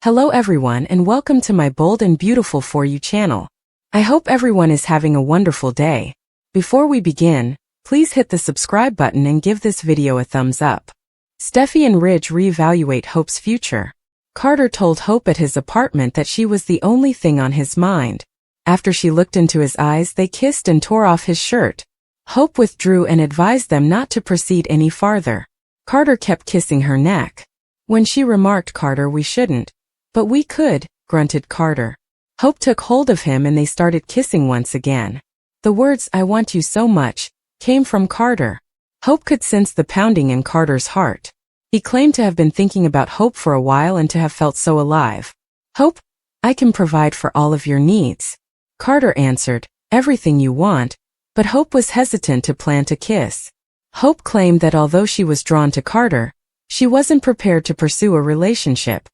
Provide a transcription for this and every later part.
Hello everyone and welcome to my Bold and Beautiful For You channel. I hope everyone is having a wonderful day. Before we begin, please hit the subscribe button and give this video a thumbs up. Steffy and Ridge reevaluate Hope's future. Carter told Hope at his apartment that she was the only thing on his mind. After she looked into his eyes, they kissed and tore off his shirt. Hope withdrew and advised them not to proceed any farther. Carter kept kissing her neck. When she remarked, "Carter, we shouldn't." "But we could," grunted Carter. Hope took hold of him and they started kissing once again. The words, "I want you so much," came from Carter. Hope could sense the pounding in Carter's heart. He claimed to have been thinking about Hope for a while and to have felt so alive. "Hope, I can provide for all of your needs." Carter answered, "Everything you want," but Hope was hesitant to plant a kiss. Hope claimed that although she was drawn to Carter, she wasn't prepared to pursue a relationship.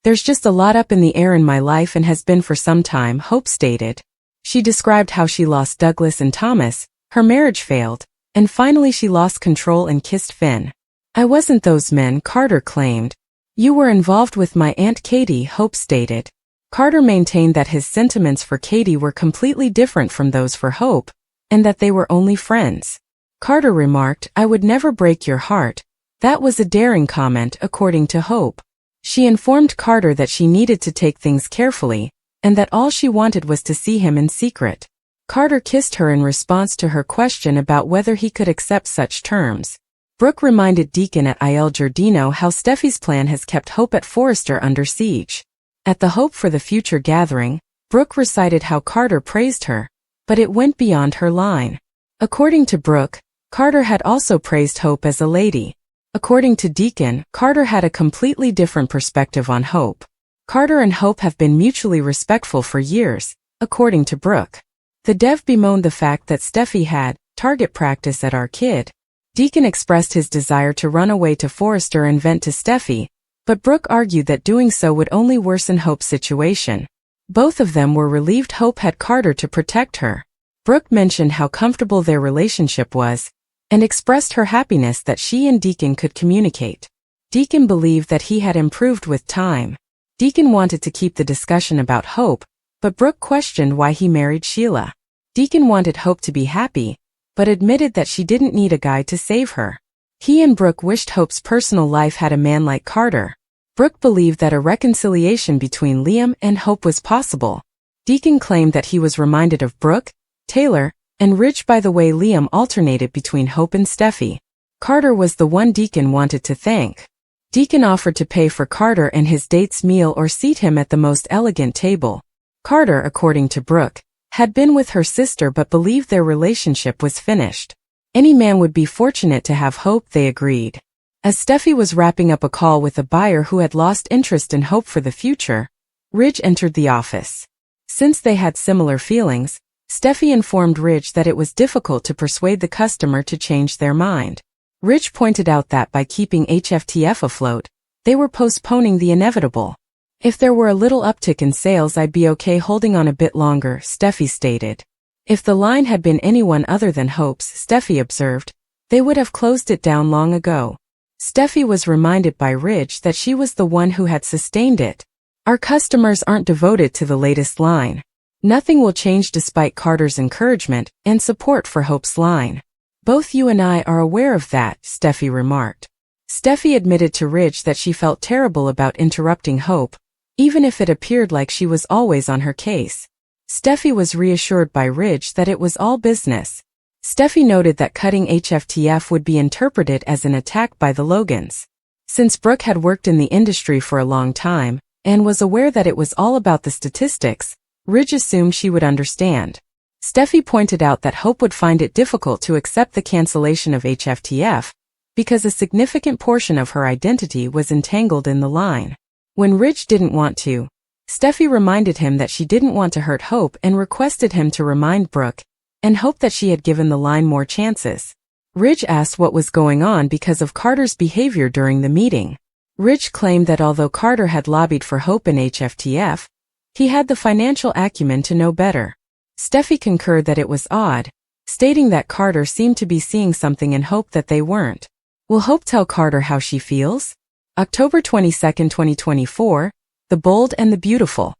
"There's just a lot up in the air in my life and has been for some time," Hope stated. She described how she lost Douglas and Thomas, her marriage failed, and finally she lost control and kissed Finn. "I wasn't those men," Carter claimed. "You were involved with my Aunt Katie," Hope stated. Carter maintained that his sentiments for Katie were completely different from those for Hope, and that they were only friends. Carter remarked, "I would never break your heart." That was a daring comment, according to Hope. She informed Carter that she needed to take things carefully, and that all she wanted was to see him in secret. Carter kissed her in response to her question about whether he could accept such terms. Brooke reminded Deacon at Il Giardino how Steffy's plan has kept Hope at Forrester under siege. At the Hope for the Future gathering, Brooke recited how Carter praised her, but it went beyond her line. According to Brooke, Carter had also praised Hope as a lady. According to Deacon, Carter had a completely different perspective on Hope. Carter and Hope have been mutually respectful for years, according to Brooke. The dev bemoaned the fact that Steffy had target practice at our kid. Deacon expressed his desire to run away to Forrester and vent to Steffy, but Brooke argued that doing so would only worsen Hope's situation. Both of them were relieved Hope had Carter to protect her. Brooke mentioned how comfortable their relationship was, and expressed her happiness that she and Deacon could communicate. Deacon believed that he had improved with time. Deacon wanted to keep the discussion about Hope, but Brooke questioned why he married Sheila. Deacon wanted Hope to be happy, but admitted that she didn't need a guy to save her. He and Brooke wished Hope's personal life had a man like Carter. Brooke believed that a reconciliation between Liam and Hope was possible. Deacon claimed that he was reminded of Brooke, Taylor, and Ridge. By the way, Liam alternated between Hope and Steffy. Carter was the one Deacon wanted to thank. Deacon offered to pay for Carter and his date's meal or seat him at the most elegant table. Carter, according to Brooke, had been with her sister but believed their relationship was finished. Any man would be fortunate to have Hope, they agreed. As Steffy was wrapping up a call with a buyer who had lost interest in Hope for the future, Ridge entered the office. Since they had similar feelings, Steffy informed Ridge that it was difficult to persuade the customer to change their mind. Ridge pointed out that by keeping HFTF afloat, they were postponing the inevitable. "If there were a little uptick in sales, I'd be okay holding on a bit longer," Steffy stated. If the line had been anyone other than Hope's, Steffy observed, they would have closed it down long ago. Steffy was reminded by Ridge that she was the one who had sustained it. "Our customers aren't devoted to the latest line. Nothing will change despite Carter's encouragement and support for Hope's line. Both you and I are aware of that," Steffy remarked. Steffy admitted to Ridge that she felt terrible about interrupting Hope, even if it appeared like she was always on her case. Steffy was reassured by Ridge that it was all business. Steffy noted that cutting HFTF would be interpreted as an attack by the Logans. Since Brooke had worked in the industry for a long time, and was aware that it was all about the statistics, Ridge assumed she would understand. Steffy pointed out that Hope would find it difficult to accept the cancellation of HFTF, because a significant portion of her identity was entangled in the line. When Ridge didn't want to, Steffy reminded him that she didn't want to hurt Hope and requested him to remind Brooke and Hope that she had given the line more chances. Ridge asked what was going on because of Carter's behavior during the meeting. Ridge claimed that although Carter had lobbied for Hope in HFTF, he had the financial acumen to know better. Steffy concurred that it was odd, stating that Carter seemed to be seeing something in Hope that they weren't. Will Hope tell Carter how she feels? October 22, 2024, The Bold and the Beautiful.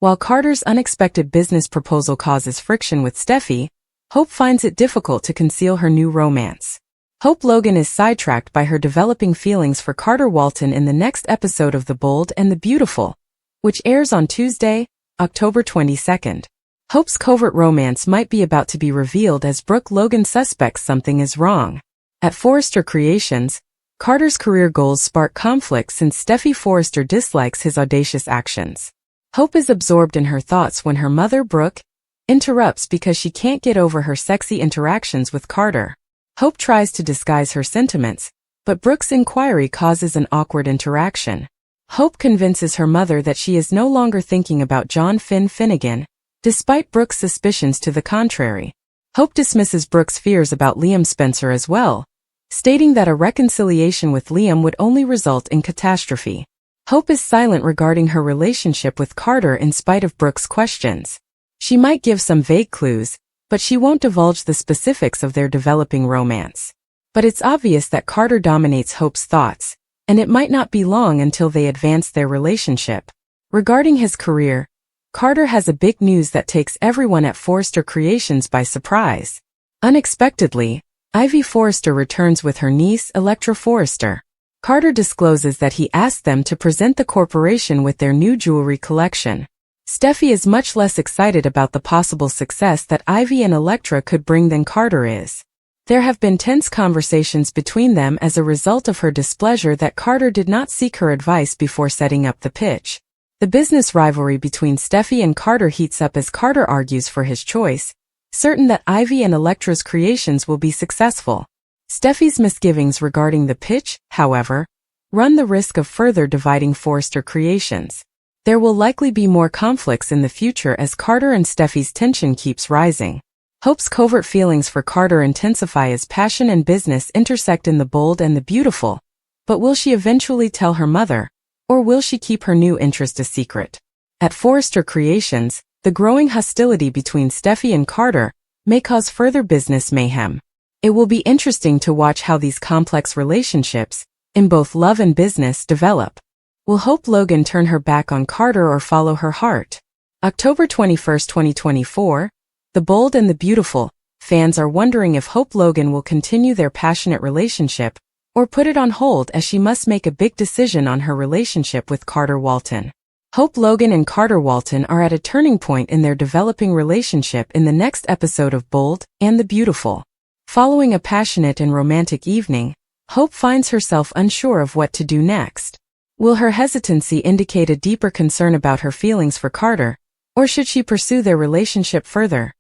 While Carter's unexpected business proposal causes friction with Steffy, Hope finds it difficult to conceal her new romance. Hope Logan is sidetracked by her developing feelings for Carter Walton in the next episode of The Bold and the Beautiful, which airs on Tuesday, October 22nd. Hope's covert romance might be about to be revealed as Brooke Logan suspects something is wrong. At Forrester Creations, Carter's career goals spark conflict since Steffy Forrester dislikes his audacious actions. Hope is absorbed in her thoughts when her mother, Brooke, interrupts because she can't get over her sexy interactions with Carter. Hope tries to disguise her sentiments, but Brooke's inquiry causes an awkward interaction. Hope convinces her mother that she is no longer thinking about John Finnegan, despite Brooke's suspicions to the contrary. Hope dismisses Brooke's fears about Liam Spencer as well, stating that a reconciliation with Liam would only result in catastrophe. Hope is silent regarding her relationship with Carter in spite of Brooke's questions. She might give some vague clues, but she won't divulge the specifics of their developing romance. But it's obvious that Carter dominates Hope's thoughts, and it might not be long until they advance their relationship. Regarding his career, Carter has a big news that takes everyone at Forrester Creations by surprise. Unexpectedly, Ivy Forrester returns with her niece, Electra Forrester. Carter discloses that he asked them to present the corporation with their new jewelry collection. Steffy is much less excited about the possible success that Ivy and Electra could bring than Carter is. There have been tense conversations between them as a result of her displeasure that Carter did not seek her advice before setting up the pitch. The business rivalry between Steffy and Carter heats up as Carter argues for his choice, certain that Ivy and Electra's creations will be successful. Steffy's misgivings regarding the pitch, however, run the risk of further dividing Forrester Creations. There will likely be more conflicts in the future as Carter and Steffy's tension keeps rising. Hope's covert feelings for Carter intensify as passion and business intersect in The Bold and the Beautiful. But will she eventually tell her mother, or will she keep her new interest a secret? At Forrester Creations, the growing hostility between Steffy and Carter may cause further business mayhem. It will be interesting to watch how these complex relationships, in both love and business, develop. Will Hope Logan turn her back on Carter or follow her heart? October 21, 2024, The Bold and the Beautiful. Fans are wondering if Hope Logan will continue their passionate relationship, or put it on hold as she must make a big decision on her relationship with Carter Walton. Hope Logan and Carter Walton are at a turning point in their developing relationship in the next episode of Bold and the Beautiful. Following a passionate and romantic evening, Hope finds herself unsure of what to do next. Will her hesitancy indicate a deeper concern about her feelings for Carter, or should she pursue their relationship further?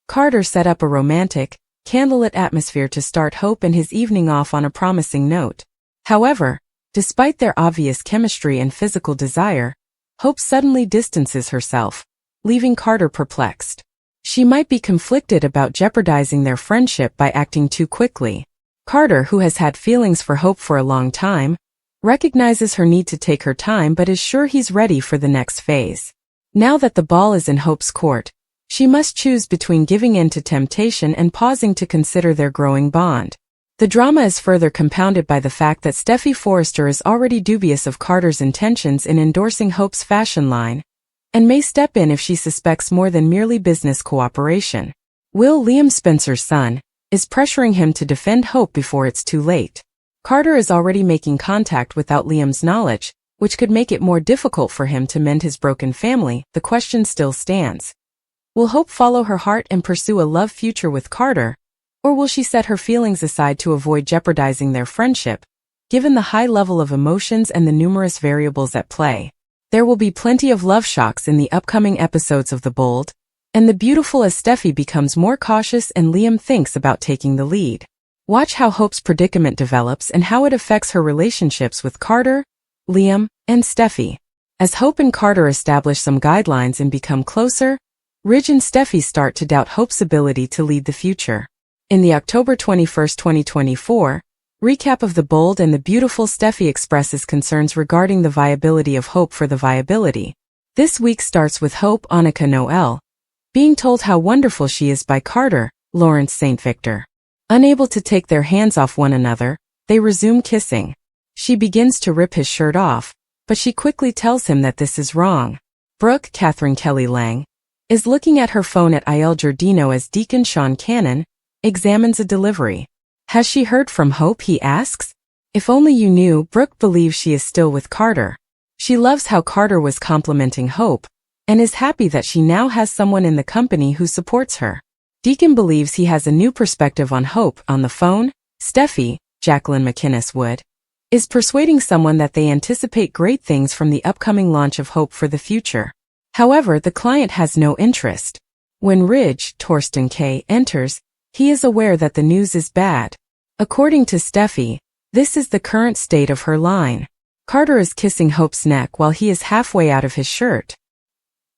Carter set up a romantic, candlelit atmosphere to start Hope and his evening off on a promising note. However, despite their obvious chemistry and physical desire, Hope suddenly distances herself, leaving Carter perplexed. She might be conflicted about jeopardizing their friendship by acting too quickly. Carter, who has had feelings for Hope for a long time, recognizes her need to take her time but is sure he's ready for the next phase. Now that the ball is in Hope's court, she must choose between giving in to temptation and pausing to consider their growing bond. The drama is further compounded by the fact that Steffy Forrester is already dubious of Carter's intentions in endorsing Hope's fashion line, and may step in if she suspects more than merely business cooperation. Will Liam Spencer's son is pressuring him to defend Hope before it's too late. Carter is already making contact without Liam's knowledge, which could make it more difficult for him to mend his broken family. The question still stands. Will Hope follow her heart and pursue a love future with Carter, or will she set her feelings aside to avoid jeopardizing their friendship, given the high level of emotions and the numerous variables at play? There will be plenty of love shocks in the upcoming episodes of The Bold and the Beautiful as Steffy becomes more cautious and Liam thinks about taking the lead. Watch how Hope's predicament develops and how it affects her relationships with Carter, Liam, and Steffy. As Hope and Carter establish some guidelines and become closer, Ridge and Steffy start to doubt Hope's ability to lead the future. In the October 21, 2024, recap of The Bold and the Beautiful, Steffy expresses concerns regarding the viability of Hope for the viability. This week starts with Hope, Annika Noel, being told how wonderful she is by Carter, Lawrence St. Victor. Unable to take their hands off one another, they resume kissing. She begins to rip his shirt off, but she quickly tells him that this is wrong. Brooke, Catherine Kelly Lang, is looking at her phone at Il Giardino as Deacon Sean Cannon examines a delivery. Has she heard from Hope, he asks. If only you knew, Brooke believes she is still with Carter. She loves how Carter was complimenting Hope, and is happy that she now has someone in the company who supports her. Deacon believes he has a new perspective on Hope. On the phone, Steffy, Jacqueline McInnes Wood, is persuading someone that they anticipate great things from the upcoming launch of Hope for the future. However, the client has no interest. When Ridge, Torsten K., enters, he is aware that the news is bad. According to Steffy, this is the current state of her line. Carter is kissing Hope's neck while he is halfway out of his shirt.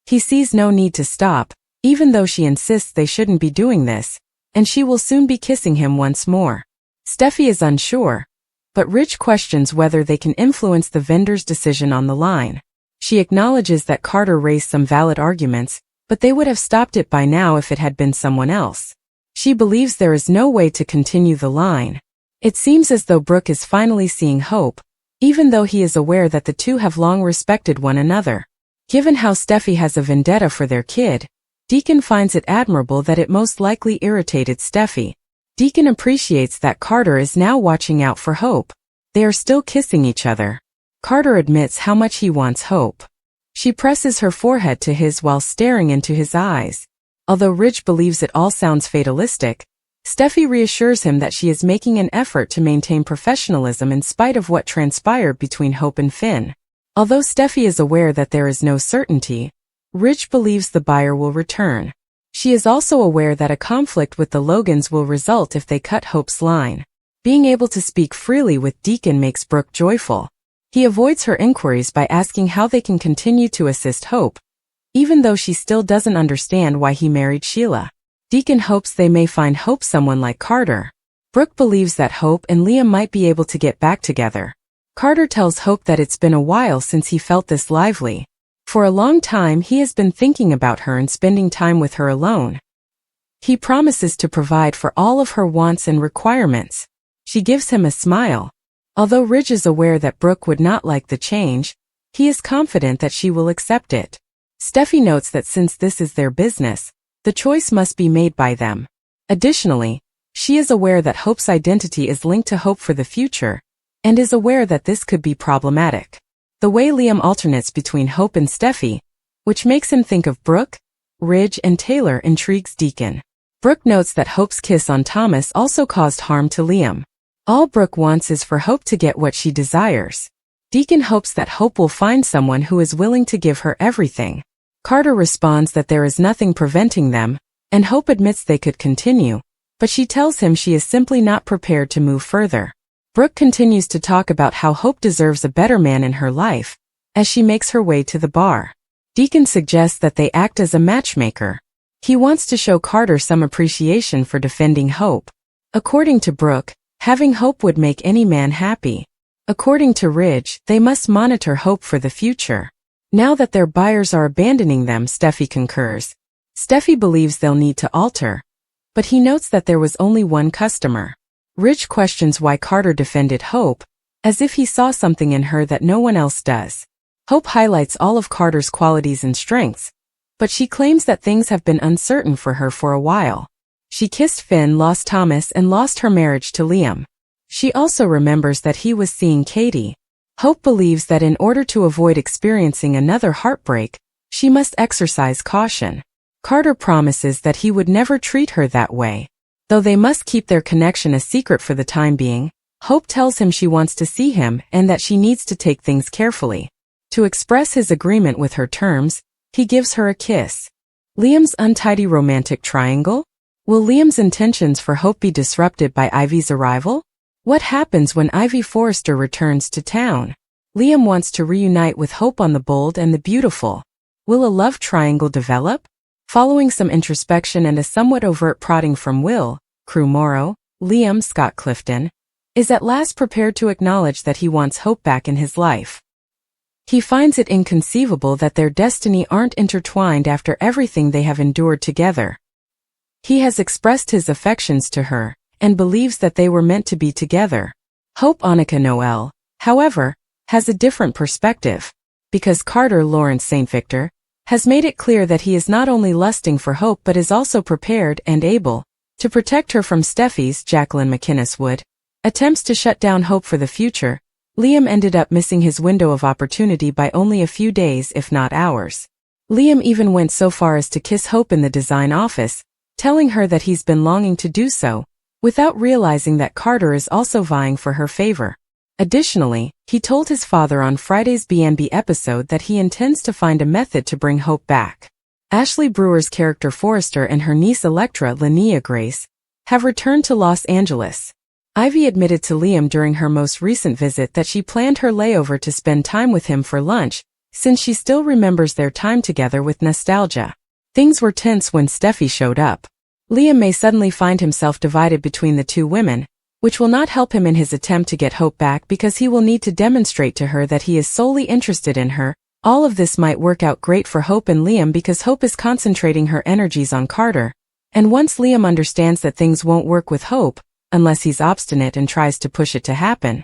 He sees no need to stop, even though she insists they shouldn't be doing this, and she will soon be kissing him once more. Steffy is unsure, but Ridge questions whether they can influence the vendor's decision on the line. She acknowledges that Carter raised some valid arguments, but they would have stopped it by now if it had been someone else. She believes there is no way to continue the line. It seems as though Brooke is finally seeing Hope, even though he is aware that the two have long respected one another. Given how Steffy has a vendetta for their kid, Deacon finds it admirable that it most likely irritated Steffy. Deacon appreciates that Carter is now watching out for Hope. They are still kissing each other. Carter admits how much he wants Hope. She presses her forehead to his while staring into his eyes. Although Ridge believes it all sounds fatalistic, Steffy reassures him that she is making an effort to maintain professionalism in spite of what transpired between Hope and Finn. Although Steffy is aware that there is no certainty, Ridge believes the buyer will return. She is also aware that a conflict with the Logans will result if they cut Hope's line. Being able to speak freely with Deacon makes Brooke joyful. He avoids her inquiries by asking how they can continue to assist Hope, even though she still doesn't understand why he married Sheila. Deacon hopes they may find Hope someone like Carter. Brooke believes that Hope and Liam might be able to get back together. Carter tells Hope that it's been a while since he felt this lively. For a long time he has been thinking about her and spending time with her alone. He promises to provide for all of her wants and requirements. She gives him a smile. Although Ridge is aware that Brooke would not like the change, he is confident that she will accept it. Steffy notes that since this is their business, the choice must be made by them. Additionally, she is aware that Hope's identity is linked to Hope for the future, and is aware that this could be problematic. The way Liam alternates between Hope and Steffy, which makes him think of Brooke, Ridge, and Taylor, intrigues Deacon. Brooke notes that Hope's kiss on Thomas also caused harm to Liam. All Brooke wants is for Hope to get what she desires. Deacon hopes that Hope will find someone who is willing to give her everything. Carter responds that there is nothing preventing them, and Hope admits they could continue, but she tells him she is simply not prepared to move further. Brooke continues to talk about how Hope deserves a better man in her life, as she makes her way to the bar. Deacon suggests that they act as a matchmaker. He wants to show Carter some appreciation for defending Hope. According to Brooke, having Hope would make any man happy. According to Ridge, they must monitor Hope for the future. Now that their buyers are abandoning them, Steffy concurs. Steffy believes they'll need to alter, but he notes that there was only one customer. Ridge questions why Carter defended Hope, as if he saw something in her that no one else does. Hope highlights all of Carter's qualities and strengths, but she claims that things have been uncertain for her for a while. She kissed Finn, lost Thomas, and lost her marriage to Liam. She also remembers that he was seeing Katie. Hope believes that in order to avoid experiencing another heartbreak, she must exercise caution. Carter promises that he would never treat her that way. Though they must keep their connection a secret for the time being, Hope tells him she wants to see him and that she needs to take things carefully. To express his agreement with her terms, he gives her a kiss. Liam's untidy romantic triangle? Will Liam's intentions for Hope be disrupted by Ivy's arrival? What happens when Ivy Forrester returns to town? Liam wants to reunite with Hope on the Bold and the Beautiful. Will a love triangle develop? Following some introspection and a somewhat overt prodding from Will, Crew Morrow, Liam Scott Clifton is at last prepared to acknowledge that he wants Hope back in his life. He finds it inconceivable that their destiny aren't intertwined after everything they have endured together. He has expressed his affections to her, and believes that they were meant to be together. Hope Annika Noel, however, has a different perspective. Because Carter Lawrence St. Victor has made it clear that he is not only lusting for Hope but is also prepared and able to protect her from Steffy's Jacqueline McInnes Wood attempts to shut down Hope for the future. Liam ended up missing his window of opportunity by only a few days if not hours. Liam even went so far as to kiss Hope in the design office, telling her that he's been longing to do so, without realizing that Carter is also vying for her favor. Additionally, he told his father on Friday's BNB episode that he intends to find a method to bring Hope back. Ashley Brewer's character Forrester and her niece Electra Linnea Grace have returned to Los Angeles. Ivy admitted to Liam during her most recent visit that she planned her layover to spend time with him for lunch, since she still remembers their time together with nostalgia. Things were tense when Steffy showed up. Liam may suddenly find himself divided between the two women, which will not help him in his attempt to get Hope back because he will need to demonstrate to her that he is solely interested in her. All of this might work out great for Hope and Liam because Hope is concentrating her energies on Carter. And once Liam understands that things won't work with Hope, unless he's obstinate and tries to push it to happen,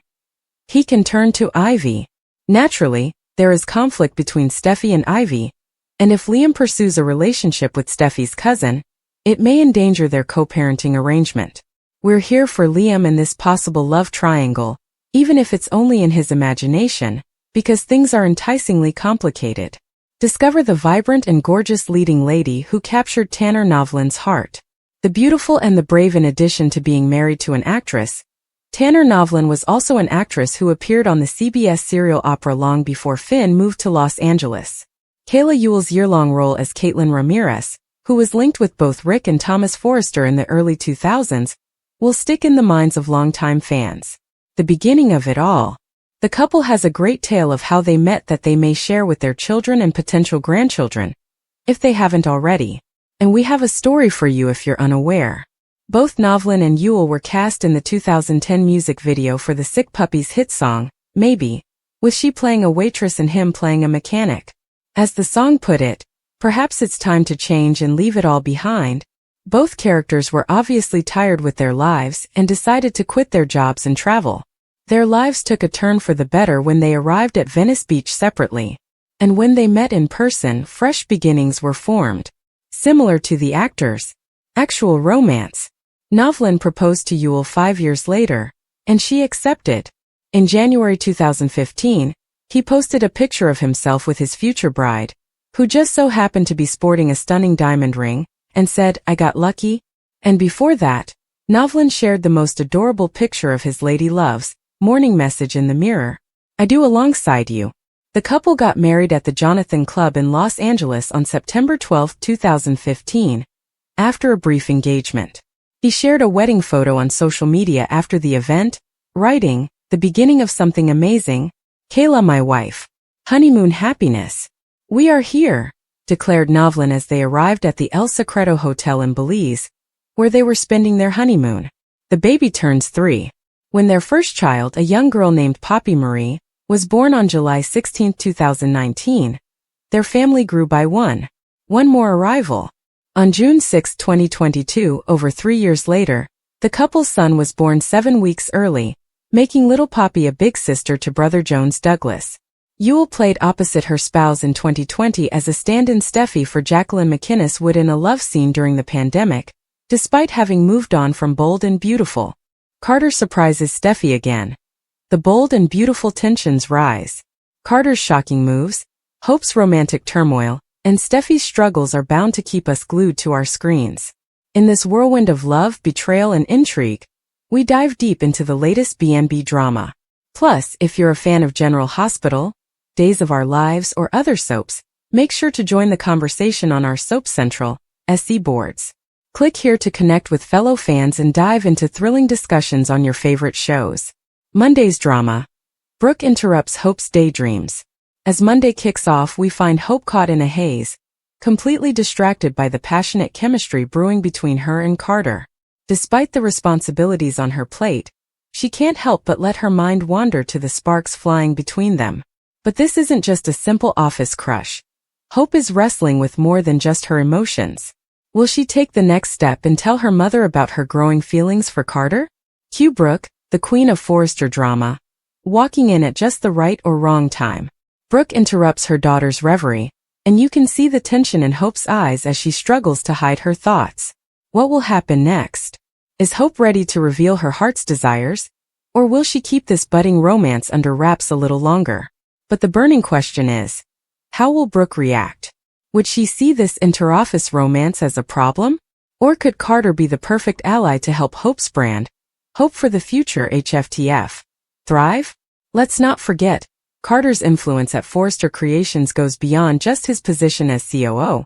he can turn to Ivy. Naturally, there is conflict between Steffy and Ivy, and if Liam pursues a relationship with Steffy's cousin, it may endanger their co-parenting arrangement. We're here for Liam and this possible love triangle, even if it's only in his imagination, because things are enticingly complicated. Discover the vibrant and gorgeous leading lady who captured Tanner Novlan's heart. The beautiful and the brave. In addition to being married to an actress, Tanner Novlan was also an actress who appeared on the CBS serial opera long before Finn moved to Los Angeles. Kayla Ewell's year-long role as Caitlin Ramirez, who was linked with both Rick and Thomas Forrester in the early 2000s, will stick in the minds of longtime fans. The beginning of it all. The couple has a great tale of how they met that they may share with their children and potential grandchildren, if they haven't already. And we have a story for you if you're unaware. Both Novlan and Ewell were cast in the 2010 music video for the Sick Puppies hit song, Maybe, with she playing a waitress and him playing a mechanic. As the song put it, perhaps it's time to change and leave it all behind. Both characters were obviously tired with their lives and decided to quit their jobs and travel. Their lives took a turn for the better when they arrived at Venice Beach separately. And when they met in person, fresh beginnings were formed. Similar to the actors' actual romance. Novlan proposed to Ewell 5 years later, and she accepted. In January 2015, he posted a picture of himself with his future bride, who just so happened to be sporting a stunning diamond ring, and said, "I got lucky." And before that, Novlan shared the most adorable picture of his lady love's morning message in the mirror. "I do alongside you." The couple got married at the Jonathan Club in Los Angeles on September 12, 2015, after a brief engagement. He shared a wedding photo on social media after the event, writing, "The beginning of something amazing. Kayla, my wife. Honeymoon happiness. We are here," declared Novlan as they arrived at the El Secreto Hotel in Belize, where they were spending their honeymoon. The baby turns 3. When their first child, a young girl named Poppy Marie, was born on July 16, 2019, their family grew by one more arrival. On June 6, 2022, over 3 years later, the couple's son was born 7 weeks early, making little Poppy a big sister to brother Jones Douglas. Ewell played opposite her spouse in 2020 as a stand-in Steffy for Jacqueline McInnes Wood in a love scene during the pandemic, despite having moved on from Bold and Beautiful. Carter surprises Steffy again. The bold and beautiful tensions rise. Carter's shocking moves, Hope's romantic turmoil, and Steffy's struggles are bound to keep us glued to our screens. In this whirlwind of love, betrayal, and intrigue, we dive deep into the latest BNB drama. Plus, if you're a fan of General Hospital, Days of Our Lives, or other soaps, make sure to join the conversation on our Soap Central SC boards. Click here to connect with fellow fans and dive into thrilling discussions on your favorite shows. Monday's drama. Brooke interrupts Hope's daydreams. As Monday kicks off, we find Hope caught in a haze, completely distracted by the passionate chemistry brewing between her and Carter. Despite the responsibilities on her plate, she can't help but let her mind wander to the sparks flying between them. But this isn't just a simple office crush. Hope is wrestling with more than just her emotions. Will she take the next step and tell her mother about her growing feelings for Carter? Cue Brooke, the queen of Forrester drama, walking in at just the right or wrong time. Brooke interrupts her daughter's reverie, and you can see the tension in Hope's eyes as she struggles to hide her thoughts. What will happen next? Is Hope ready to reveal her heart's desires? Or will she keep this budding romance under wraps a little longer? But the burning question is, how will Brooke react? Would she see this inter-office romance as a problem? Or could Carter be the perfect ally to help Hope's brand, Hope for the Future HFTF, thrive? Let's not forget, Carter's influence at Forrester Creations goes beyond just his position as COO.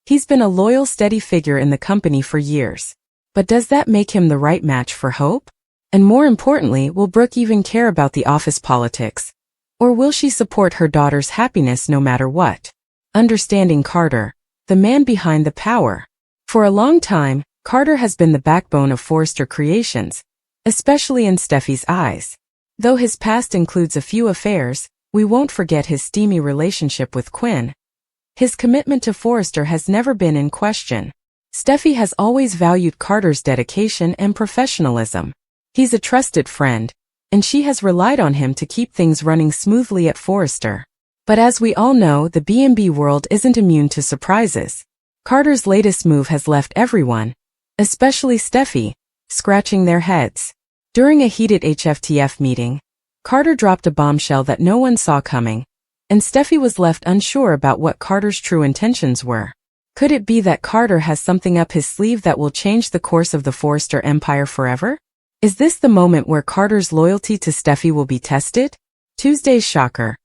He's been a loyal, steady figure in the company for years. But does that make him the right match for Hope? And more importantly, will Brooke even care about the office politics? Or will she support her daughter's happiness no matter what? Understanding Carter, the man behind the power. For a long time, Carter has been the backbone of Forrester Creations, especially in Steffy's eyes. Though his past includes a few affairs, we won't forget his steamy relationship with Quinn. His commitment to Forrester has never been in question. Steffy has always valued Carter's dedication and professionalism. He's a trusted friend, and she has relied on him to keep things running smoothly at Forrester. But as we all know, the B&B world isn't immune to surprises. Carter's latest move has left everyone, especially Steffy, scratching their heads. During a heated HFTF meeting, Carter dropped a bombshell that no one saw coming, and Steffy was left unsure about what Carter's true intentions were. Could it be that Carter has something up his sleeve that will change the course of the Forrester empire forever? Is this the moment where Carter's loyalty to Steffy will be tested? Tuesday's shocker.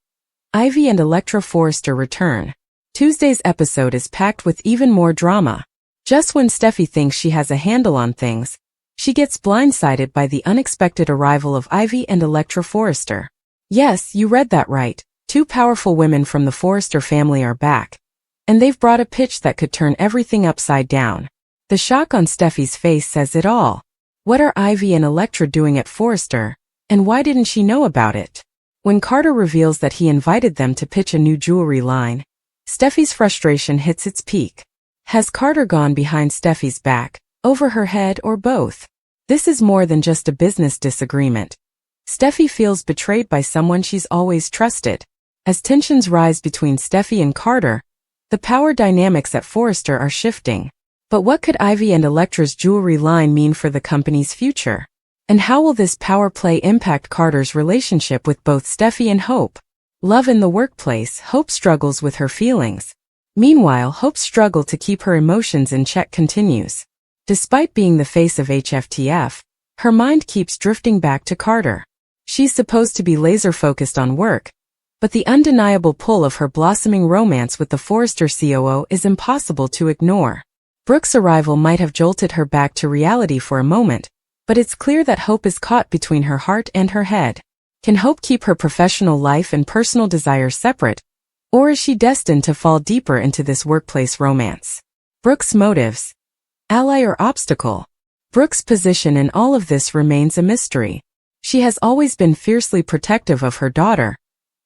Ivy and Elektra Forrester return. Tuesday's episode is packed with even more drama. Just when Steffy thinks she has a handle on things, she gets blindsided by the unexpected arrival of Ivy and Elektra Forrester. Yes, you read that right. Two powerful women from the Forrester family are back, and they've brought a pitch that could turn everything upside down. The shock on Steffy's face says it all. What are Ivy and Elektra doing at Forrester, and why didn't she know about it? When Carter reveals that he invited them to pitch a new jewelry line, Steffy's frustration hits its peak. Has Carter gone behind Steffy's back, over her head, or both? This is more than just a business disagreement. Steffy feels betrayed by someone she's always trusted. As tensions rise between Steffy and Carter, the power dynamics at Forrester are shifting. But what could Ivy and Elektra's jewelry line mean for the company's future? And how will this power play impact Carter's relationship with both Steffy and Hope? Love in the workplace. Hope struggles with her feelings. Meanwhile, Hope's struggle to keep her emotions in check continues. Despite being the face of HFTF, her mind keeps drifting back to Carter. She's supposed to be laser-focused on work, but the undeniable pull of her blossoming romance with the Forrester COO is impossible to ignore. Brooke's arrival might have jolted her back to reality for a moment, but it's clear that Hope is caught between her heart and her head. Can Hope keep her professional life and personal desires separate, or is she destined to fall deeper into this workplace romance? Brooke's motives. Ally or obstacle? Brooke's position in all of this remains a mystery. She has always been fiercely protective of her daughter,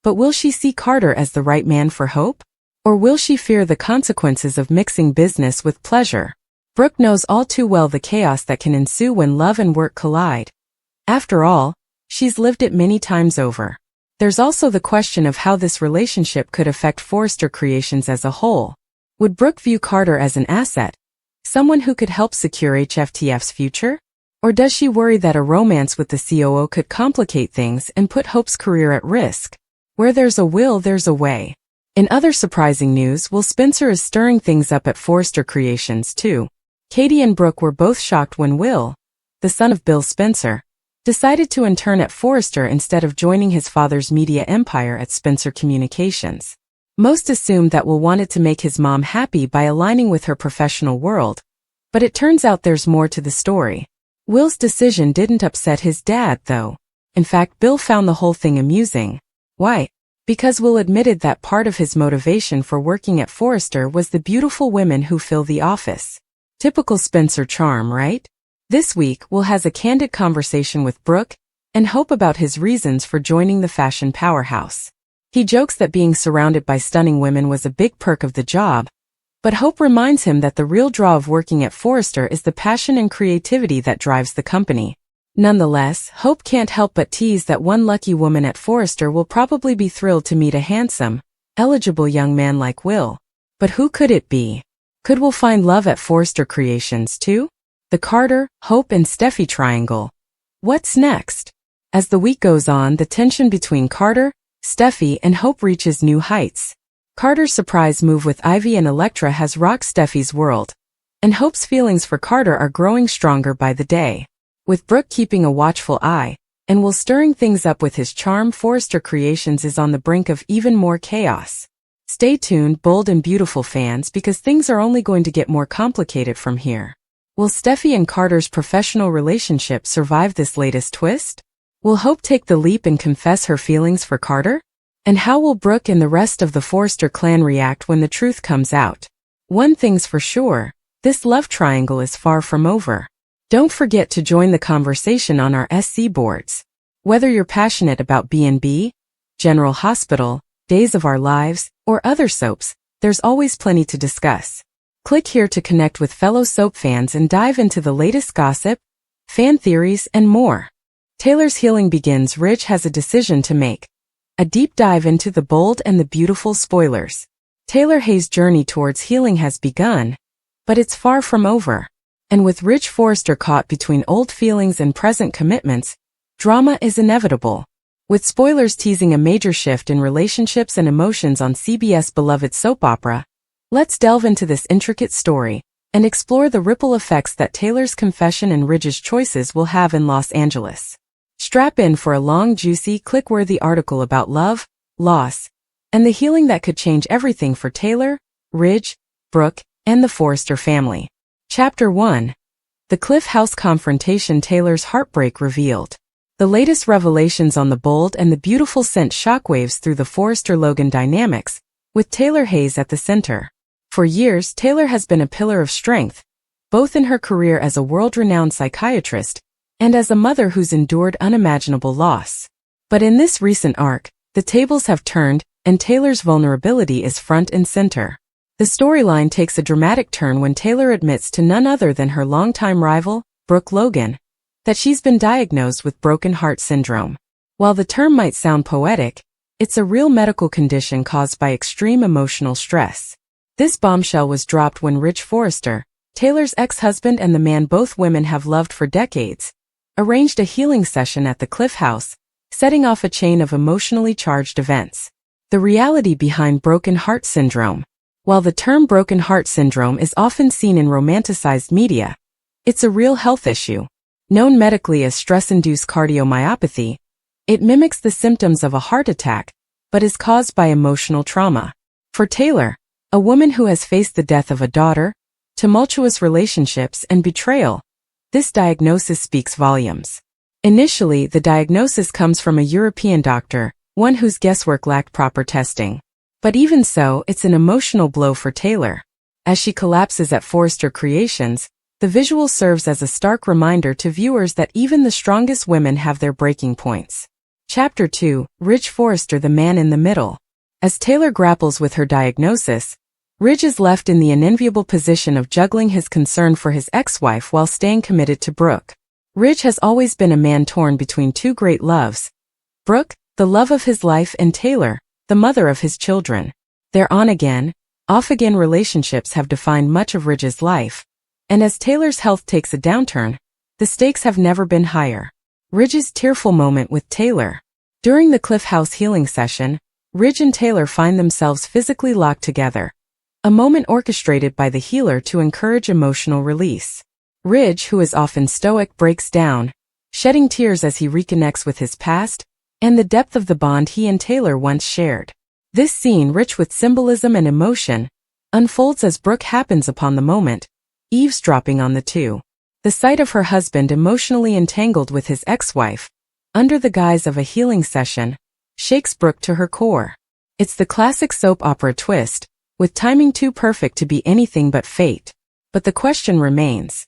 but will she see Carter as the right man for Hope? Or will she fear the consequences of mixing business with pleasure? Brooke knows all too well the chaos that can ensue when love and work collide. After all, she's lived it many times over. There's also the question of how this relationship could affect Forrester Creations as a whole. Would Brooke view Carter as an asset, someone who could help secure HFTF's future? Or does she worry that a romance with the COO could complicate things and put Hope's career at risk? Where there's a will, there's a way. In other surprising news, Will Spencer is stirring things up at Forrester Creations too. Katie and Brooke were both shocked when Will, the son of Bill Spencer, decided to intern at Forrester instead of joining his father's media empire at Spencer Communications. Most assumed that Will wanted to make his mom happy by aligning with her professional world, but it turns out there's more to the story. Will's decision didn't upset his dad, though. In fact, Bill found the whole thing amusing. Why? Because Will admitted that part of his motivation for working at Forrester was the beautiful women who fill the office. Typical Spencer charm, right? This week, Will has a candid conversation with Brooke and Hope about his reasons for joining the fashion powerhouse. He jokes that being surrounded by stunning women was a big perk of the job, but Hope reminds him that the real draw of working at Forrester is the passion and creativity that drives the company, Nonetheless, Hope can't help but tease that one lucky woman at Forrester will probably be thrilled to meet a handsome, eligible young man like Will. But who could it be? Could Will find love at Forrester Creations too? The Carter, Hope and Steffy triangle. What's next? As the week goes on, the tension between Carter, Steffy and Hope reaches new heights. Carter's surprise move with Ivy and Elektra has rocked Steffy's world, and Hope's feelings for Carter are growing stronger by the day. With Brooke keeping a watchful eye, and Will stirring things up with his charm, Forrester Creations is on the brink of even more chaos. Stay tuned, bold and beautiful fans, because things are only going to get more complicated from here. Will Steffy and Carter's professional relationship survive this latest twist? Will Hope take the leap and confess her feelings for Carter? And how will Brooke and the rest of the Forrester clan react when the truth comes out? One thing's for sure, this love triangle is far from over. Don't forget to join the conversation on our SC boards. Whether you're passionate about B&B, General Hospital, Days of Our Lives, or other soaps, there's always plenty to discuss. Click here to connect with fellow soap fans and dive into the latest gossip, fan theories, and more. Taylor's healing begins. Ridge has a decision to make. A deep dive into the bold and the beautiful spoilers. Taylor Hayes' journey towards healing has begun, but it's far from over. And with Ridge Forrester caught between old feelings and present commitments, drama is inevitable. With spoilers teasing a major shift in relationships and emotions on CBS' beloved soap opera, let's delve into this intricate story and explore the ripple effects that Taylor's confession and Ridge's choices will have in Los Angeles. Strap in for a long, juicy, click-worthy article about love, loss, and the healing that could change everything for Taylor, Ridge, Brooke, and the Forrester family. Chapter 1. The Cliff House Confrontation. Taylor's heartbreak revealed. The latest revelations on the bold and the beautiful sent shockwaves through the Forrester-Logan dynamics, with Taylor Hayes at the center. For years, Taylor has been a pillar of strength, both in her career as a world-renowned psychiatrist and as a mother who's endured unimaginable loss. But in this recent arc, the tables have turned, and Taylor's vulnerability is front and center. The storyline takes a dramatic turn when Taylor admits to none other than her longtime rival, Brooke Logan, that she's been diagnosed with broken heart syndrome. While the term might sound poetic, it's a real medical condition caused by extreme emotional stress. This bombshell was dropped when Ridge Forrester, Taylor's ex-husband and the man both women have loved for decades, arranged a healing session at the Cliff House, setting off a chain of emotionally charged events. The reality behind broken heart syndrome. While the term broken heart syndrome is often seen in romanticized media, it's a real health issue. Known medically as stress-induced cardiomyopathy, it mimics the symptoms of a heart attack, but is caused by emotional trauma. For Taylor, a woman who has faced the death of a daughter, tumultuous relationships, and betrayal, this diagnosis speaks volumes. Initially, the diagnosis comes from a European doctor, one whose guesswork lacked proper testing. But even so, it's an emotional blow for Taylor. As she collapses at Forrester Creations, the visual serves as a stark reminder to viewers that even the strongest women have their breaking points. Chapter 2. Ridge Forrester, the man in the middle. As Taylor grapples with her diagnosis, Ridge is left in the unenviable position of juggling his concern for his ex-wife while staying committed to Brooke. Ridge has always been a man torn between two great loves. Brooke, the love of his life, and Taylor, the mother of his children. Their on-again, off-again relationships have defined much of Ridge's life, and as Taylor's health takes a downturn, the stakes have never been higher. Ridge's tearful moment with Taylor. During the Cliff House healing session, Ridge and Taylor find themselves physically locked together, a moment orchestrated by the healer to encourage emotional release. Ridge, who is often stoic, breaks down, shedding tears as he reconnects with his past and the depth of the bond he and Taylor once shared. This scene, rich with symbolism and emotion, unfolds as Brooke happens upon the moment, eavesdropping on the two. The sight of her husband emotionally entangled with his ex-wife, under the guise of a healing session, shakes Brooke to her core. It's the classic soap opera twist, with timing too perfect to be anything but fate. But the question remains,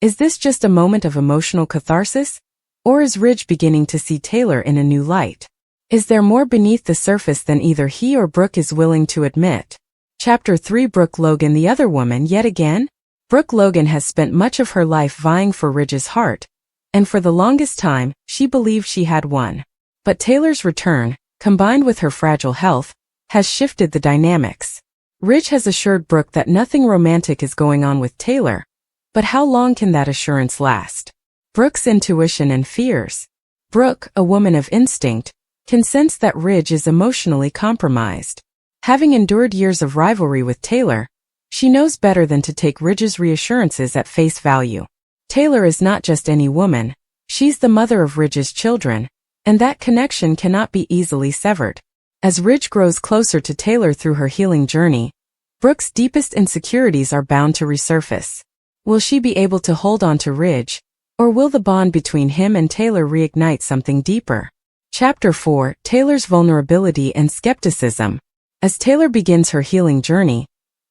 is this just a moment of emotional catharsis? Or is Ridge beginning to see Taylor in a new light? Is there more beneath the surface than either he or Brooke is willing to admit? Chapter 3. Brooke Logan, the other woman yet again? Brooke Logan has spent much of her life vying for Ridge's heart, and for the longest time, she believed she had won. But Taylor's return, combined with her fragile health, has shifted the dynamics. Ridge has assured Brooke that nothing romantic is going on with Taylor, but how long can that assurance last? Brooke's intuition and fears. Brooke, a woman of instinct, can sense that Ridge is emotionally compromised. Having endured years of rivalry with Taylor, she knows better than to take Ridge's reassurances at face value. Taylor is not just any woman, she's the mother of Ridge's children, and that connection cannot be easily severed. As Ridge grows closer to Taylor through her healing journey, Brooke's deepest insecurities are bound to resurface. Will she be able to hold on to Ridge, or will the bond between him and Taylor reignite something deeper? Chapter 4: Taylor's Vulnerability and Skepticism. As Taylor begins her healing journey,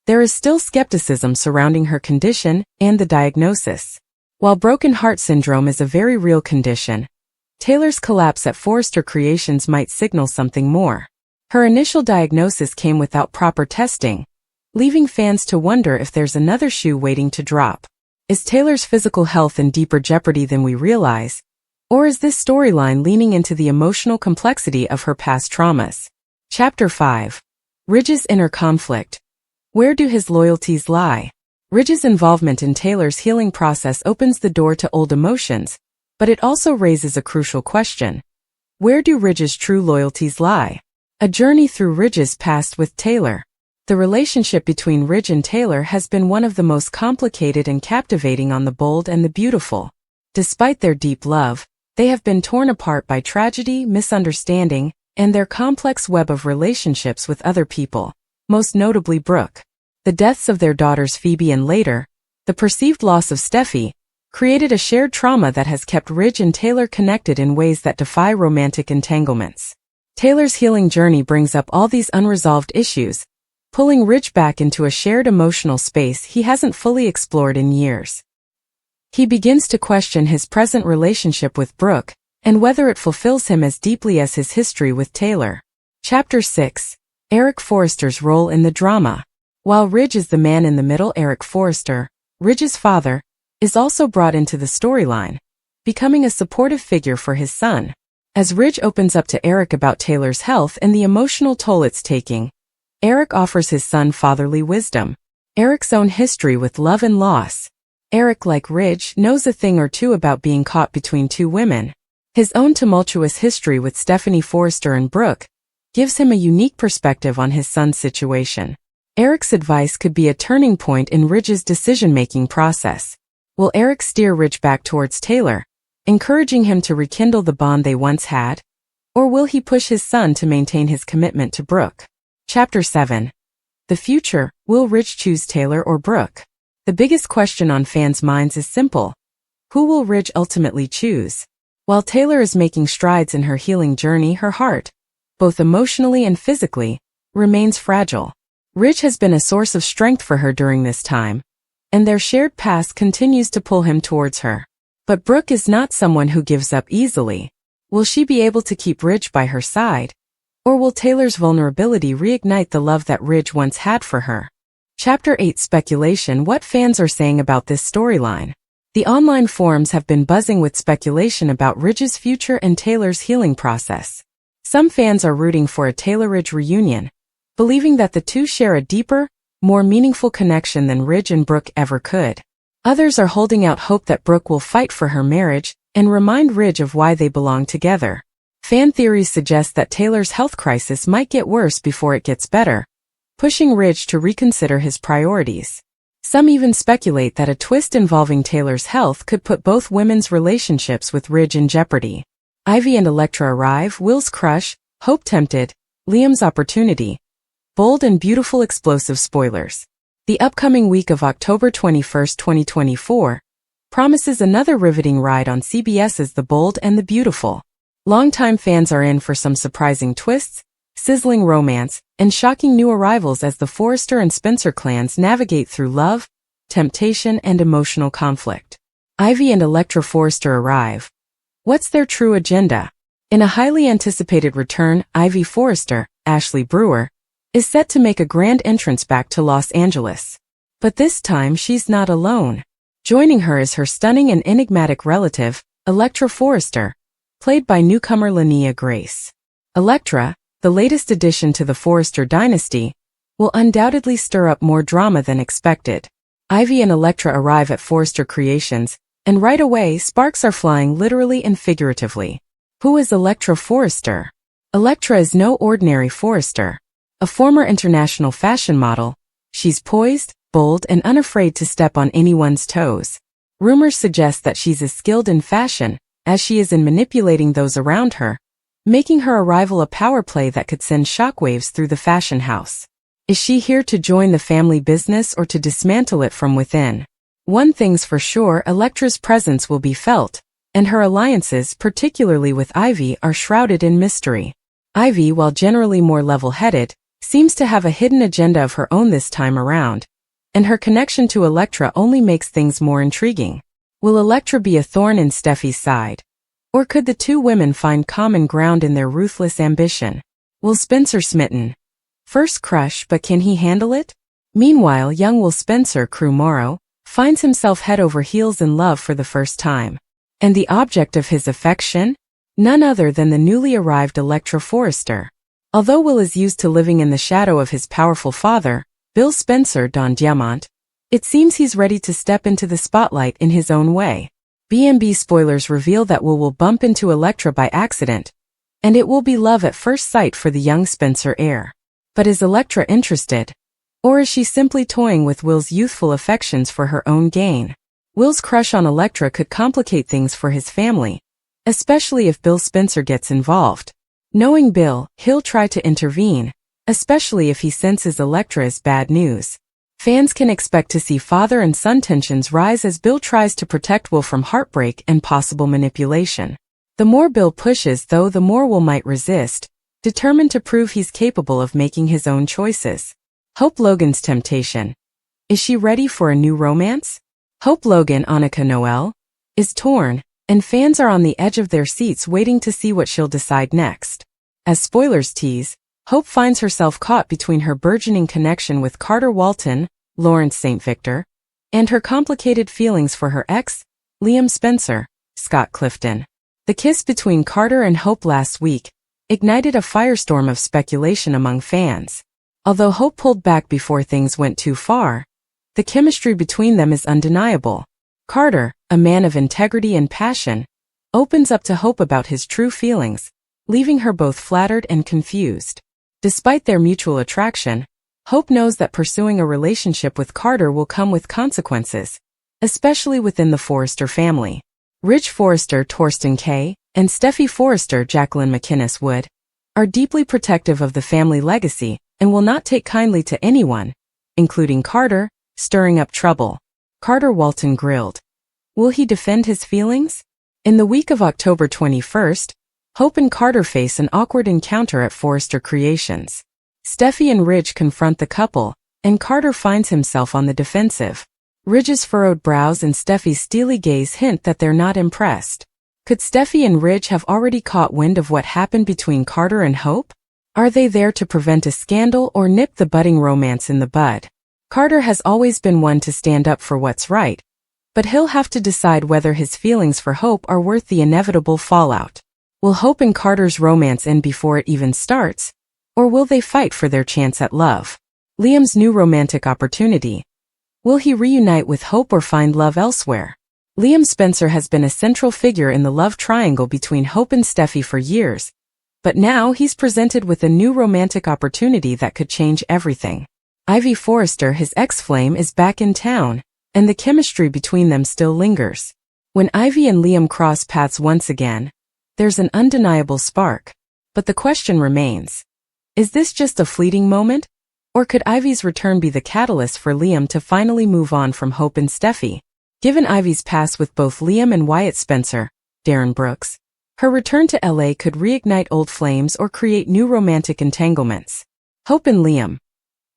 there is still skepticism surrounding her condition and the diagnosis. While broken heart syndrome is a very real condition, Taylor's collapse at Forrester Creations might signal something more. Her initial diagnosis came without proper testing, leaving fans to wonder if there's another shoe waiting to drop. Is Taylor's physical health in deeper jeopardy than we realize? Or is this storyline leaning into the emotional complexity of her past traumas? Chapter 5: Ridge's Inner Conflict. Where do his loyalties lie? Ridge's involvement in Taylor's healing process opens the door to old emotions, but it also raises a crucial question. Where do Ridge's true loyalties lie? A journey through Ridge's past with Taylor. The relationship between Ridge and Taylor has been one of the most complicated and captivating on The Bold and the Beautiful. Despite their deep love, they have been torn apart by tragedy, misunderstanding, and their complex web of relationships with other people, most notably Brooke. The deaths of their daughters Phoebe and later, the perceived loss of Steffy, created a shared trauma that has kept Ridge and Taylor connected in ways that defy romantic entanglements. Taylor's healing journey brings up all these unresolved issues, pulling Ridge back into a shared emotional space he hasn't fully explored in years. He begins to question his present relationship with Brooke, and whether it fulfills him as deeply as his history with Taylor. Chapter 6: Eric Forrester's Role in the Drama. While Ridge is the man in the middle, Eric Forrester, Ridge's father, is also brought into the storyline, becoming a supportive figure for his son. As Ridge opens up to Eric about Taylor's health and the emotional toll it's taking, Eric offers his son fatherly wisdom. Eric's own history with love and loss. Eric, like Ridge, knows a thing or two about being caught between two women. His own tumultuous history with Stephanie Forrester and Brooke gives him a unique perspective on his son's situation. Eric's advice could be a turning point in Ridge's decision-making process. Will Eric steer Ridge back towards Taylor, encouraging him to rekindle the bond they once had? Or will he push his son to maintain his commitment to Brooke? Chapter 7: The Future. Will Ridge choose Taylor or Brooke? The biggest question on fans' minds is simple. Who will Ridge ultimately choose? While Taylor is making strides in her healing journey, her heart, both emotionally and physically, remains fragile. Ridge has been a source of strength for her during this time, and their shared past continues to pull him towards her. But Brooke is not someone who gives up easily. Will she be able to keep Ridge by her side? Or will Taylor's vulnerability reignite the love that Ridge once had for her? Chapter 8: Speculation. What fans are saying about this storyline. The online forums have been buzzing with speculation about Ridge's future and Taylor's healing process. Some fans are rooting for a Taylor-Ridge reunion, believing that the two share a deeper, more meaningful connection than Ridge and Brooke ever could. Others are holding out hope that Brooke will fight for her marriage and remind Ridge of why they belong together. Fan theories suggest that Taylor's health crisis might get worse before it gets better, pushing Ridge to reconsider his priorities. Some even speculate that a twist involving Taylor's health could put both women's relationships with Ridge in jeopardy. Ivy and Elektra arrive, Will's crush, hope tempted, Liam's opportunity. Bold and beautiful explosive spoilers. The upcoming week of October 21, 2024, promises another riveting ride on CBS's The Bold and the Beautiful. Longtime fans are in for some surprising twists, sizzling romance, and shocking new arrivals as the Forrester and Spencer clans navigate through love, temptation, and emotional conflict. Ivy and Elektra Forrester arrive. What's their true agenda? In a highly anticipated return, Ivy Forrester, Ashley Brewer, is set to make a grand entrance back to Los Angeles. But this time she's not alone. Joining her is her stunning and enigmatic relative, Electra Forrester, played by newcomer Linnea Grace. Electra, the latest addition to the Forrester dynasty, will undoubtedly stir up more drama than expected. Ivy and Electra arrive at Forrester Creations, and right away sparks are flying literally and figuratively. Who is Electra Forrester? Electra is no ordinary Forrester. A former international fashion model, she's poised, bold, and unafraid to step on anyone's toes. Rumors suggest that she's as skilled in fashion as she is in manipulating those around her, making her arrival a power play that could send shockwaves through the fashion house. Is she here to join the family business or to dismantle it from within? One thing's for sure, Electra's presence will be felt, and her alliances, particularly with Ivy, are shrouded in mystery. Ivy, while generally more level-headed, seems to have a hidden agenda of her own this time around, and her connection to Electra only makes things more intriguing. Will Electra be a thorn in Steffy's side? Or could the two women find common ground in their ruthless ambition? Will Spencer smitten? First crush, but can he handle it? Meanwhile, young Will Spencer, Crew Morrow, finds himself head over heels in love for the first time. And the object of his affection? None other than the newly arrived Electra Forrester. Although Will is used to living in the shadow of his powerful father, Bill Spencer, Don Diamant, it seems he's ready to step into the spotlight in his own way. B&B spoilers reveal that Will bump into Electra by accident, and it will be love at first sight for the young Spencer heir. But is Electra interested? Or is she simply toying with Will's youthful affections for her own gain? Will's crush on Electra could complicate things for his family, especially if Bill Spencer gets involved. Knowing Bill, he'll try to intervene, especially if he senses Electra is bad news. Fans can expect to see father and son tensions rise as Bill tries to protect Will from heartbreak and possible manipulation. The more Bill pushes, though, the more Will might resist, determined to prove he's capable of making his own choices. Hope Logan's temptation. Is she ready for a new romance? Hope Logan, Annika Noel, is torn, and fans are on the edge of their seats waiting to see what she'll decide next. As spoilers tease, Hope finds herself caught between her burgeoning connection with Carter Walton, Lawrence St. Victor, and her complicated feelings for her ex, Liam Spencer, Scott Clifton. The kiss between Carter and Hope last week ignited a firestorm of speculation among fans. Although Hope pulled back before things went too far, the chemistry between them is undeniable. Carter, a man of integrity and passion, opens up to Hope about his true feelings, leaving her both flattered and confused. Despite their mutual attraction, Hope knows that pursuing a relationship with Carter will come with consequences, especially within the Forrester family. Ridge Forrester, Torsten Kay, and Steffy Forrester, Jacqueline McInnes Wood, are deeply protective of the family legacy and will not take kindly to anyone, including Carter, stirring up trouble. Carter Walton grilled. Will he defend his feelings? In the week of October 21st, Hope and Carter face an awkward encounter at Forrester Creations. Steffy and Ridge confront the couple, and Carter finds himself on the defensive. Ridge's furrowed brows and Steffy's steely gaze hint that they're not impressed. Could Steffy and Ridge have already caught wind of what happened between Carter and Hope? Are they there to prevent a scandal or nip the budding romance in the bud? Carter has always been one to stand up for what's right, but he'll have to decide whether his feelings for Hope are worth the inevitable fallout. Will Hope and Carter's romance end before it even starts, or will they fight for their chance at love? Liam's new romantic opportunity. Will he reunite with Hope or find love elsewhere? Liam Spencer has been a central figure in the love triangle between Hope and Steffy for years, but now he's presented with a new romantic opportunity that could change everything. Ivy Forrester, his ex-flame, is back in town, and the chemistry between them still lingers. When Ivy and Liam cross paths once again, there's an undeniable spark. But the question remains, is this just a fleeting moment? Or could Ivy's return be the catalyst for Liam to finally move on from Hope and Steffy? Given Ivy's past with both Liam and Wyatt Spencer, Darren Brooks, her return to LA could reignite old flames or create new romantic entanglements. Hope and Liam.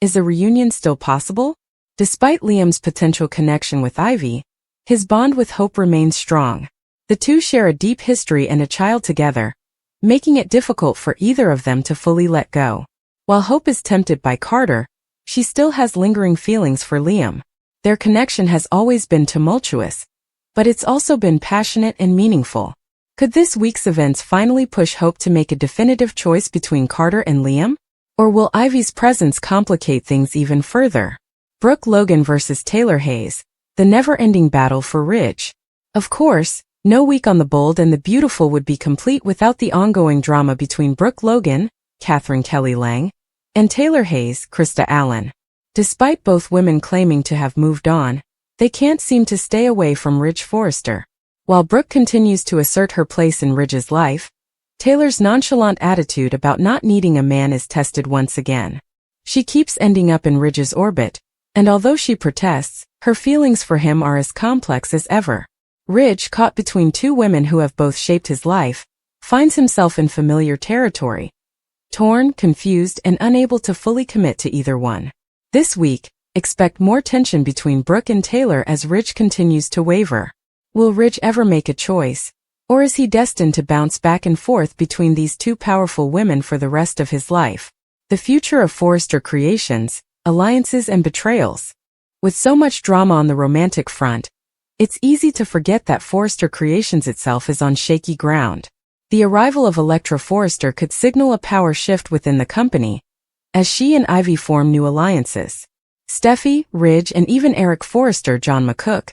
Is a reunion still possible? Despite Liam's potential connection with Ivy, his bond with Hope remains strong. The two share a deep history and a child together, making it difficult for either of them to fully let go. While Hope is tempted by Carter, she still has lingering feelings for Liam. Their connection has always been tumultuous, but it's also been passionate and meaningful. Could this week's events finally push Hope to make a definitive choice between Carter and Liam? Or will Ivy's presence complicate things even further? Brooke Logan versus Taylor Hayes, the never-ending battle for Ridge. Of course, no week on The Bold and the Beautiful would be complete without the ongoing drama between Brooke Logan, Catherine Kelly Lang, and Taylor Hayes, Krista Allen. Despite both women claiming to have moved on, they can't seem to stay away from Ridge Forrester. While Brooke continues to assert her place in Ridge's life, Taylor's nonchalant attitude about not needing a man is tested once again. She keeps ending up in Ridge's orbit, and although she protests, her feelings for him are as complex as ever. Ridge, caught between two women who have both shaped his life, finds himself in familiar territory, torn, confused, and unable to fully commit to either one. This week, expect more tension between Brooke and Taylor as Ridge continues to waver. Will Ridge ever make a choice, or is he destined to bounce back and forth between these two powerful women for the rest of his life? The future of Forrester creations, alliances and betrayals. With so much drama on the romantic front, it's easy to forget that Forrester Creations itself is on shaky ground. The arrival of Elektra Forrester could signal a power shift within the company, as she and Ivy form new alliances. Steffy, Ridge, and even Eric Forrester, John McCook,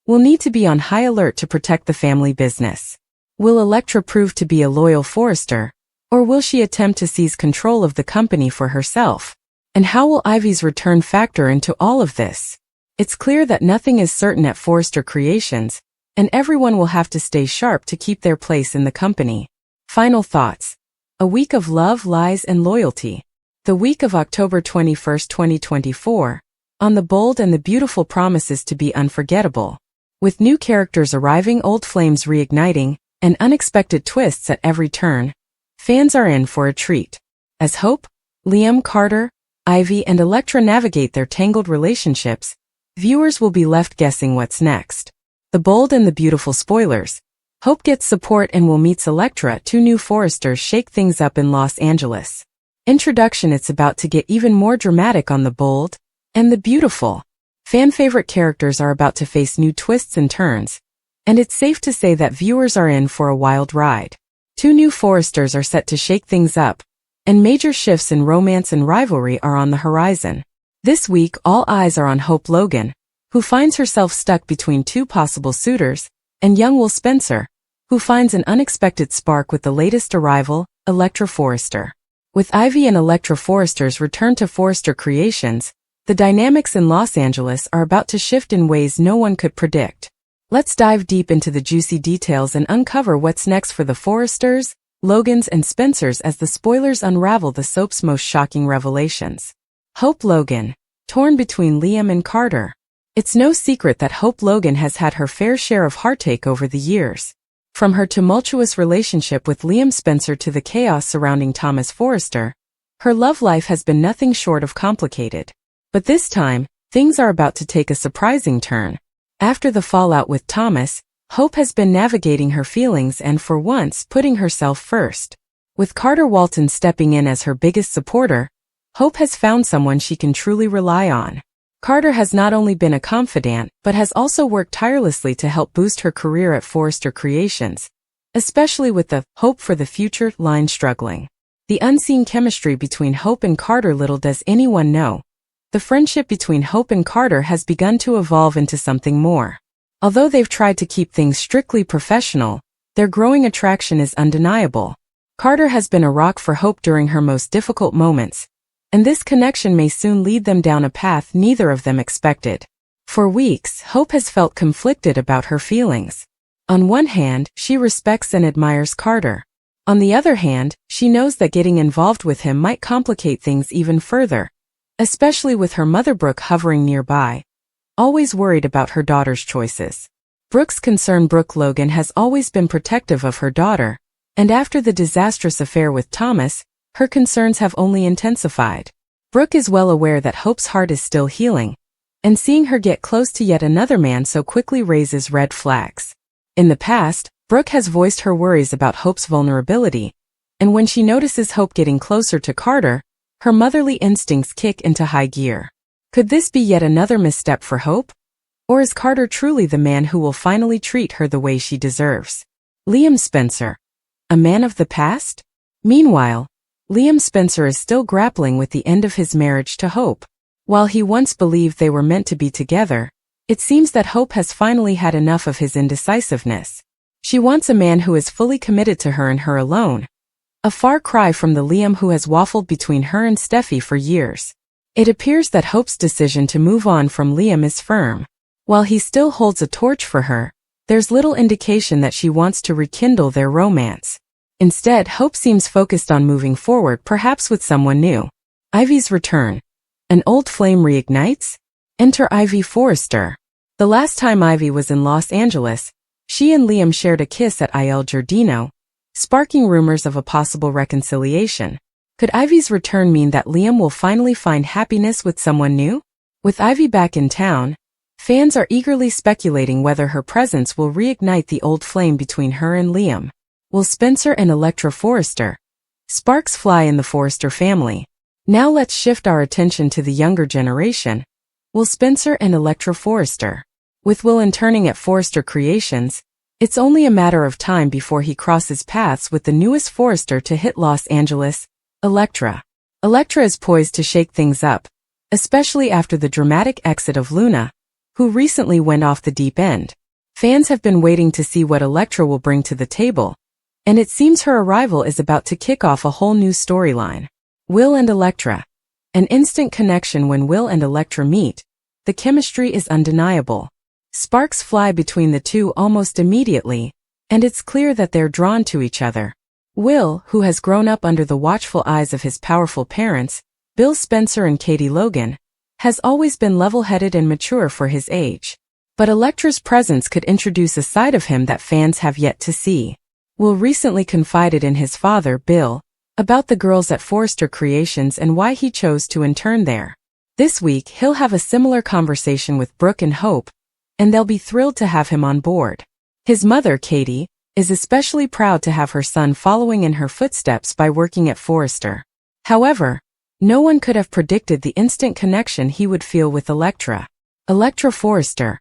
will need to be on high alert to protect the family business. Will Elektra prove to be a loyal Forrester, or will she attempt to seize control of the company for herself? And how will Ivy's return factor into all of this? It's clear that nothing is certain at Forrester Creations, and everyone will have to stay sharp to keep their place in the company. Final thoughts. A week of love, lies, and loyalty. The week of October 21, 2024, on The Bold and the Beautiful promises to be unforgettable. With new characters arriving, old flames reigniting, and unexpected twists at every turn, fans are in for a treat. As Hope, Liam, Carter, Ivy, and Elektra navigate their tangled relationships, viewers will be left guessing what's next. The Bold and the Beautiful spoilers. Hope gets support and will meet Elektra. Two new Forresters shake things up in Los Angeles. Introduction. It's about to get even more dramatic on The Bold and the Beautiful. Fan-favorite characters are about to face new twists and turns, and it's safe to say that viewers are in for a wild ride. Two new Forresters are set to shake things up, and major shifts in romance and rivalry are on the horizon. This week, all eyes are on Hope Logan, who finds herself stuck between two possible suitors, and young Will Spencer, who finds an unexpected spark with the latest arrival, Elektra Forrester. With Ivy and Elektra Forrester's return to Forrester Creations, the dynamics in Los Angeles are about to shift in ways no one could predict. Let's dive deep into the juicy details and uncover what's next for the Forresters, Logans, and Spencers as the spoilers unravel the soap's most shocking revelations. Hope Logan, torn between Liam and Carter. It's no secret that Hope Logan has had her fair share of heartache over the years. From her tumultuous relationship with Liam Spencer to the chaos surrounding Thomas Forrester, her love life has been nothing short of complicated. But this time, things are about to take a surprising turn. After the fallout with Thomas, Hope has been navigating her feelings and for once putting herself first. With Carter Walton stepping in as her biggest supporter, Hope has found someone she can truly rely on. Carter has not only been a confidant but has also worked tirelessly to help boost her career at Forrester Creations, especially with the "Hope for the Future" line struggling. The unseen chemistry between Hope and Carter, little does anyone know. The friendship between Hope and Carter has begun to evolve into something more. Although they've tried to keep things strictly professional, their growing attraction is undeniable. Carter has been a rock for Hope during her most difficult moments, and this connection may soon lead them down a path neither of them expected. For weeks, Hope has felt conflicted about her feelings. On one hand, she respects and admires Carter. On the other hand, she knows that getting involved with him might complicate things even further, especially with her mother Brooke hovering nearby, always worried about her daughter's choices. Brooke's concern. Brooke Logan has always been protective of her daughter, and after the disastrous affair with Thomas, her concerns have only intensified. Brooke is well aware that Hope's heart is still healing, and seeing her get close to yet another man so quickly raises red flags. In the past, Brooke has voiced her worries about Hope's vulnerability, and when she notices Hope getting closer to Carter, her motherly instincts kick into high gear. Could this be yet another misstep for Hope? Or is Carter truly the man who will finally treat her the way she deserves? Liam Spencer, a man of the past? Meanwhile, Liam Spencer is still grappling with the end of his marriage to Hope. While he once believed they were meant to be together, it seems that Hope has finally had enough of his indecisiveness. She wants a man who is fully committed to her and her alone. A far cry from the Liam who has waffled between her and Steffy for years. It appears that Hope's decision to move on from Liam is firm. While he still holds a torch for her, there's little indication that she wants to rekindle their romance. Instead, Hope seems focused on moving forward, perhaps with someone new. Ivy's return. An old flame reignites? Enter Ivy Forrester. The last time Ivy was in Los Angeles, she and Liam shared a kiss at Il Giardino, sparking rumors of a possible reconciliation. Could Ivy's return mean that Liam will finally find happiness with someone new? With Ivy back in town, fans are eagerly speculating whether her presence will reignite the old flame between her and Liam. Will Spencer and Elektra Forrester? Sparks fly in the Forrester family. Now let's shift our attention to the younger generation. Will Spencer and Elektra Forrester? With Will interning at Forrester Creations, it's only a matter of time before he crosses paths with the newest Forrester to hit Los Angeles, Elektra. Elektra is poised to shake things up, especially after the dramatic exit of Luna, who recently went off the deep end. Fans have been waiting to see what Elektra will bring to the table, and it seems her arrival is about to kick off a whole new storyline. Will and Elektra. An instant connection when Will and Elektra meet. The chemistry is undeniable. Sparks fly between the two almost immediately, and it's clear that they're drawn to each other. Will, who has grown up under the watchful eyes of his powerful parents, Bill Spencer and Katie Logan, has always been level-headed and mature for his age. But Elektra's presence could introduce a side of him that fans have yet to see. Will recently confided in his father, Bill, about the girls at Forrester Creations and why he chose to intern there. This week, he'll have a similar conversation with Brooke and Hope, and they'll be thrilled to have him on board. His mother, Katie, is especially proud to have her son following in her footsteps by working at Forrester. However, no one could have predicted the instant connection he would feel with Elektra. Elektra Forrester.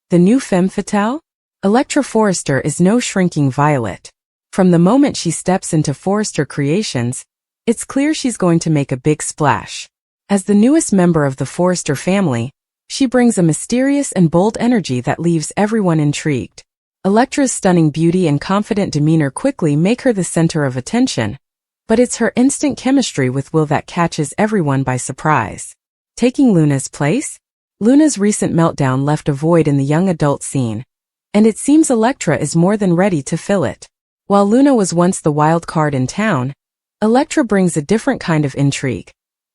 The new femme fatale? Elektra Forrester is no shrinking violet. From the moment she steps into Forrester Creations, it's clear she's going to make a big splash. As the newest member of the Forrester family, she brings a mysterious and bold energy that leaves everyone intrigued. Elektra's stunning beauty and confident demeanor quickly make her the center of attention, but it's her instant chemistry with Will that catches everyone by surprise. Taking Luna's place? Luna's recent meltdown left a void in the young adult scene, and it seems Elektra is more than ready to fill it. While Luna was once the wild card in town, Elektra brings a different kind of intrigue.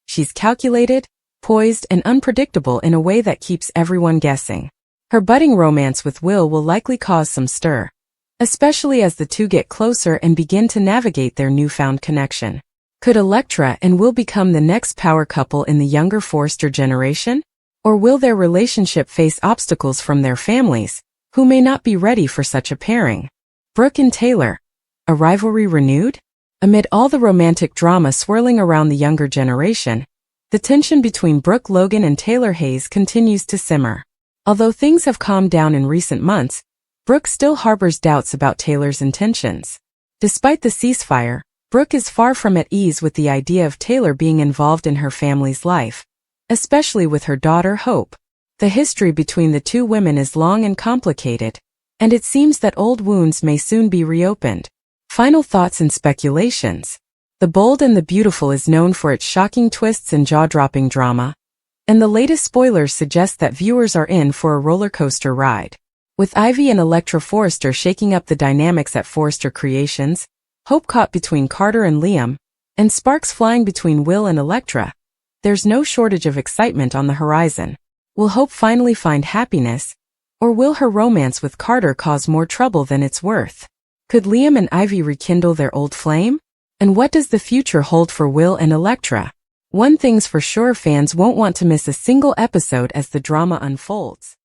She's calculated, poised, and unpredictable in a way that keeps everyone guessing. Her budding romance with Will likely cause some stir, especially as the two get closer and begin to navigate their newfound connection. Could Elektra and Will become the next power couple in the younger Forrester generation? Or will their relationship face obstacles from their families, who may not be ready for such a pairing? Brooke and Taylor. A rivalry renewed? Amid all the romantic drama swirling around the younger generation, the tension between Brooke Logan and Taylor Hayes continues to simmer. Although things have calmed down in recent months, Brooke still harbors doubts about Taylor's intentions. Despite the ceasefire, Brooke is far from at ease with the idea of Taylor being involved in her family's life, especially with her daughter Hope. The history between the two women is long and complicated, and it seems that old wounds may soon be reopened. Final thoughts and speculations. The Bold and the Beautiful is known for its shocking twists and jaw-dropping drama, and the latest spoilers suggest that viewers are in for a roller coaster ride. With Ivy and Elektra Forrester shaking up the dynamics at Forrester Creations, Hope caught between Carter and Liam, and sparks flying between Will and Elektra, there's no shortage of excitement on the horizon. Will Hope finally find happiness, or will her romance with Carter cause more trouble than it's worth? Could Liam and Ivy rekindle their old flame? And what does the future hold for Will and Elektra? One thing's for sure, fans won't want to miss a single episode as the drama unfolds.